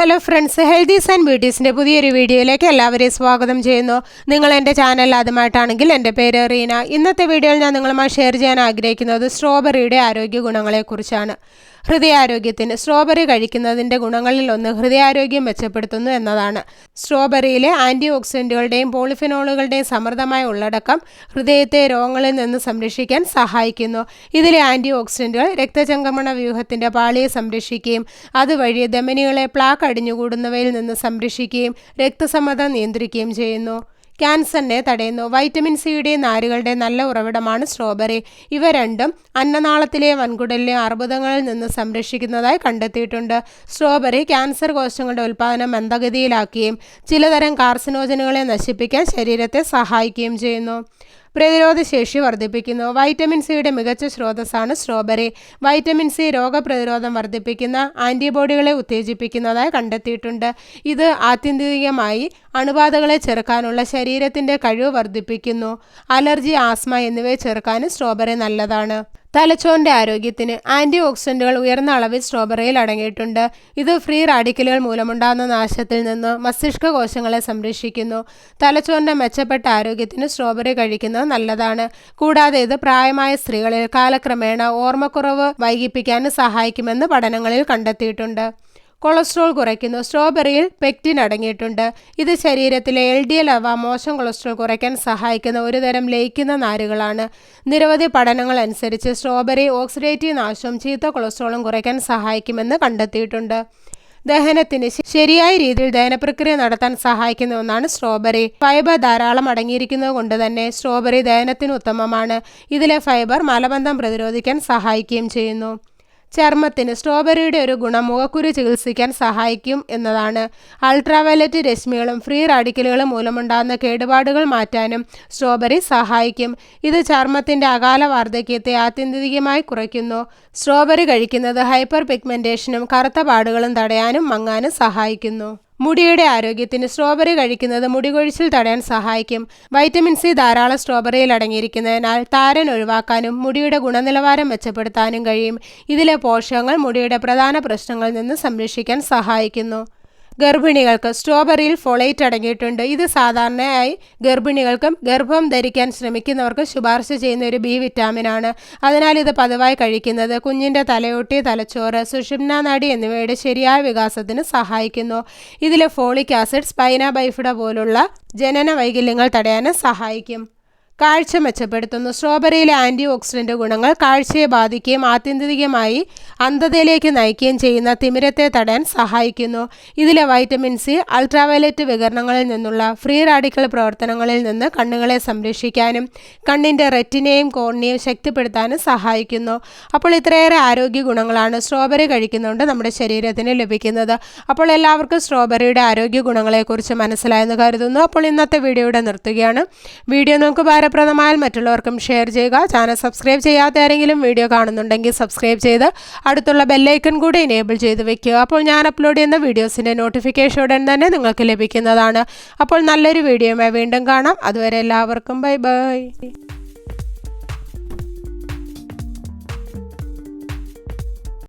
Hello friends, healthies and ബ്യൂട്ടീസിൻ്റെ പുതിയൊരു വീഡിയോയിലേക്ക് എല്ലാവരെയും സ്വാഗതം ചെയ്യുന്നു. നിങ്ങൾ എൻ്റെ ചാനൽ ആദ്യമായിട്ടാണെങ്കിൽ എൻ്റെ പേര് റീന. ഇന്നത്തെ വീഡിയോയിൽ ഞാൻ നിങ്ങളുമായി ഷെയർ ചെയ്യാൻ ആഗ്രഹിക്കുന്നത് സ്ട്രോബെറിയുടെ ആരോഗ്യ ഗുണങ്ങളെക്കുറിച്ചാണ്. ഹൃദയാരോഗ്യത്തിന് സ്ട്രോബെറി കഴിക്കുന്നതിൻ്റെ ഗുണങ്ങളിൽ ഒന്ന് ഹൃദയാരോഗ്യം മെച്ചപ്പെടുത്തുന്നു എന്നതാണ്. സ്ട്രോബെറിയിലെ ആൻറ്റി ഓക്സിഡൻറ്റുകളുടെയും പോളിഫിനോളുകളുടെയും സമൃദ്ധമായ ഉള്ളടക്കം ഹൃദയത്തെ രോഗങ്ങളിൽ നിന്ന് സംരക്ഷിക്കാൻ സഹായിക്കുന്നു. ഇതിലെ ആൻറ്റി ഓക്സിഡൻറ്റുകൾ രക്തചംക്രമണ വ്യൂഹത്തിൻ്റെ പാളിയെ സംരക്ഷിക്കുകയും അതുവഴി ധമനികളെ പ്ലാക്ക് അടിഞ്ഞുകൂടുന്നവയിൽ നിന്ന് സംരക്ഷിക്കുകയും രക്തസമ്മർദ്ദം നിയന്ത്രിക്കുകയും ചെയ്യുന്നു. ക്യാൻസറിനെ തടയുന്നു. വൈറ്റമിൻ സിയുടെ നാരുകളുടെ നല്ല ഉറവിടമാണ് സ്ട്രോബെറി. ഇവ രണ്ടും അന്നനാളത്തിലെ വൻകുടലിലെ അർബുദങ്ങളിൽ നിന്ന് സംരക്ഷിക്കുന്നതായി കണ്ടെത്തിയിട്ടുണ്ട്. സ്ട്രോബെറി ക്യാൻസർ കോശങ്ങളുടെ ഉൽപ്പാദനം മന്ദഗതിയിലാക്കുകയും ചിലതരം കാർസിനോജനുകളെ നശിപ്പിക്കാൻ ശരീരത്തെ സഹായിക്കുകയും ചെയ്യുന്നു. പ്രതിരോധശേഷി വർദ്ധിപ്പിക്കുന്നു. വൈറ്റമിൻ സിയുടെ മികച്ച സ്രോതസ്സാണ് സ്ട്രോബെറി. വൈറ്റമിൻ സി രോഗപ്രതിരോധം വർദ്ധിപ്പിക്കുന്ന ആൻറ്റിബോഡികളെ ഉത്തേജിപ്പിക്കുന്നതായി കണ്ടെത്തിയിട്ടുണ്ട്. ഇത് ആത്യന്തികമായി അണുബാധകളെ ചെറുക്കാനുള്ള ശരീരത്തിൻ്റെ കഴിവ് വർദ്ധിപ്പിക്കുന്നു. അലർജി, ആസ്മ എന്നിവയെ ചെറുക്കാനും സ്ട്രോബെറി നല്ലതാണ്. തലച്ചോറിൻ്റെ ആരോഗ്യത്തിന് ആൻറ്റി ഓക്സിഡൻറ്റുകൾ ഉയർന്ന അളവിൽ സ്ട്രോബെറിയിൽ അടങ്ങിയിട്ടുണ്ട്. ഇത് ഫ്രീ റാഡിക്കലുകൾ മൂലമുണ്ടാകുന്ന നാശത്തിൽ നിന്ന് മസ്തിഷ്ക കോശങ്ങളെ സംരക്ഷിക്കുന്നു. തലച്ചോറിൻ്റെ മെച്ചപ്പെട്ട ആരോഗ്യത്തിന് സ്ട്രോബെറി കഴിക്കുന്നത് നല്ലതാണ്. കൂടാതെ ഇത് പ്രായമായ സ്ത്രീകളിൽ കാലക്രമേണ ഓർമ്മക്കുറവ് വൈകിപ്പിക്കാനും സഹായിക്കുമെന്ന് പഠനങ്ങളിൽ കണ്ടെത്തിയിട്ടുണ്ട്. കൊളസ്ട്രോൾ കുറയ്ക്കുന്നു. സ്ട്രോബെറിയിൽ പെക്റ്റിൻ അടങ്ങിയിട്ടുണ്ട്. ഇത് ശരീരത്തിലെ LDL അഥവാ മോശം കൊളസ്ട്രോൾ കുറയ്ക്കാൻ സഹായിക്കുന്ന ഒരുതരം ലയിക്കുന്ന നാരുകളാണ്. നിരവധി പഠനങ്ങൾ അനുസരിച്ച് സ്ട്രോബെറി ഓക്സിഡേറ്റീവ് നാശവും ചീത്ത കൊളസ്ട്രോളും കുറയ്ക്കാൻ സഹായിക്കുമെന്ന് കണ്ടെത്തിയിട്ടുണ്ട്. ദഹനത്തിന് ശരിയായ രീതിയിൽ ദഹനപ്രക്രിയ നടത്താൻ സഹായിക്കുന്ന ഒന്നാണ് സ്ട്രോബെറി. ഫൈബർ ധാരാളം അടങ്ങിയിരിക്കുന്നത് കൊണ്ട് തന്നെ സ്ട്രോബെറി ദഹനത്തിന് ഉത്തമമാണ്. ഇതിലെ ഫൈബർ മലബന്ധം പ്രതിരോധിക്കാൻ സഹായിക്കുകയും ചെയ്യുന്നു. ചർമ്മത്തിന് സ്ട്രോബെറിയുടെ ഒരു ഗുണം മുഖക്കുരു ചികിത്സിക്കാൻ സഹായിക്കും എന്നതാണ്. അൾട്രാവയലറ്റ് രശ്മികളും ഫ്രീ റാഡിക്കലുകളും മൂലമുണ്ടാകുന്ന കേടുപാടുകൾ മാറ്റാനും സ്ട്രോബെറി സഹായിക്കും. ഇത് ചർമ്മത്തിൻ്റെ അകാല വാർദ്ധക്യത്തെ ആത്യന്തികമായി കുറയ്ക്കുന്നു. സ്ട്രോബെറി കഴിക്കുന്നത് ഹൈപ്പർ പിഗ്മെൻറ്റേഷനും കറുത്ത പാടുകളും തടയാനും മങ്ങാനും സഹായിക്കുന്നു. മുടിയുടെ ആരോഗ്യത്തിന് സ്ട്രോബെറി കഴിക്കുന്നത് മുടി കൊഴിച്ചിൽ തടയാൻ സഹായിക്കും. വൈറ്റമിൻ സി ധാരാളം സ്ട്രോബെറിയിൽ അടങ്ങിയിരിക്കുന്നതിനാൽ താരൻ ഒഴിവാക്കാനും മുടിയുടെ ഗുണനിലവാരം മെച്ചപ്പെടുത്താനും കഴിയും. ഇതിലെ പോഷകങ്ങൾ മുടിയുടെ പ്രധാന പ്രശ്നങ്ങളിൽ നിന്ന് സംരക്ഷിക്കാൻ സഹായിക്കുന്നു. ഗർഭിണികൾക്ക് സ്ട്രോബെറിയിൽ ഫോളേറ്റ് അടങ്ങിയിട്ടുണ്ട്. ഇത് സാധാരണയായി ഗർഭിണികൾക്കും ഗർഭം ധരിക്കാൻ ശ്രമിക്കുന്നവർക്കും ശുപാർശ ചെയ്യുന്ന ഒരു ബി വിറ്റാമിനാണ്. അതിനാൽ ഇത് പതിവായി കഴിക്കുന്നത് കുഞ്ഞിൻ്റെ തലയോട്ടി, തലച്ചോറ്, സുഷുമ്നാ നാഡി എന്നിവയുടെ ശരിയായ വികാസത്തിന് സഹായിക്കുന്നു. ഇതിലെ ഫോളിക് ആസിഡ് സ്പൈന ബൈഫിഡ പോലുള്ള ജനന വൈകല്യങ്ങൾ തടയാനും സഹായിക്കും. കാഴ്ച മെച്ചപ്പെടുത്തുന്നു. സ്ട്രോബെറിയിലെ ആൻറ്റി ഓക്സിഡൻ്റ് ഗുണങ്ങൾ കാഴ്ചയെ ബാധിക്കുകയും ആത്യന്തികമായി അന്ധതയിലേക്ക് നയിക്കുകയും ചെയ്യുന്ന തിമിരത്തെ തടയാൻ സഹായിക്കുന്നു. ഇതിലെ വൈറ്റമിൻ സി അൾട്രാവയലറ്റ് വികിരണങ്ങളിൽ നിന്നുള്ള ഫ്രീ റാഡിക്കൽ പ്രവർത്തനങ്ങളിൽ നിന്ന് കണ്ണുകളെ സംരക്ഷിക്കാനും കണ്ണിൻ്റെ റെറ്റിനയും കോർണിയയും ശക്തിപ്പെടുത്താനും സഹായിക്കുന്നു. അപ്പോൾ ഇത്രയേറെ ആരോഗ്യ ഗുണങ്ങളാണ് സ്ട്രോബെറി കഴിക്കുന്നതുകൊണ്ട് നമ്മുടെ ശരീരത്തിന് ലഭിക്കുന്നത്. അപ്പോൾ എല്ലാവർക്കും സ്ട്രോബെറിയുടെ ആരോഗ്യ ഗുണങ്ങളെക്കുറിച്ച് മനസ്സിലായെന്ന് കരുതുന്നു. അപ്പോൾ ഇന്നത്തെ വീഡിയോയുടെ നിർത്തുകയാണ്. വീഡിയോ നമുക്ക് പ്രദമായാൽ മറ്റുള്ളവർക്കും ഷെയർ ചെയ്യുക. ചാനൽ സബ്സ്ക്രൈബ് ചെയ്യാത്ത ആരെങ്കിലും വീഡിയോ കാണുന്നുണ്ടെങ്കിൽ സബ്സ്ക്രൈബ് ചെയ്ത് അടുത്തുള്ള ബെല്ലൈക്കൺ കൂടി എനേബിൾ ചെയ്ത് വെക്കുക. അപ്പോൾ ഞാൻ അപ്ലോഡ് ചെയ്യുന്ന വീഡിയോസിൻ്റെ നോട്ടിഫിക്കേഷൻ ഉടൻ തന്നെ നിങ്ങൾക്ക് ലഭിക്കുന്നതാണ്. അപ്പോൾ നല്ലൊരു വീഡിയോയുമായി വീണ്ടും കാണാം. അതുവരെ എല്ലാവർക്കും ബൈ ബൈ.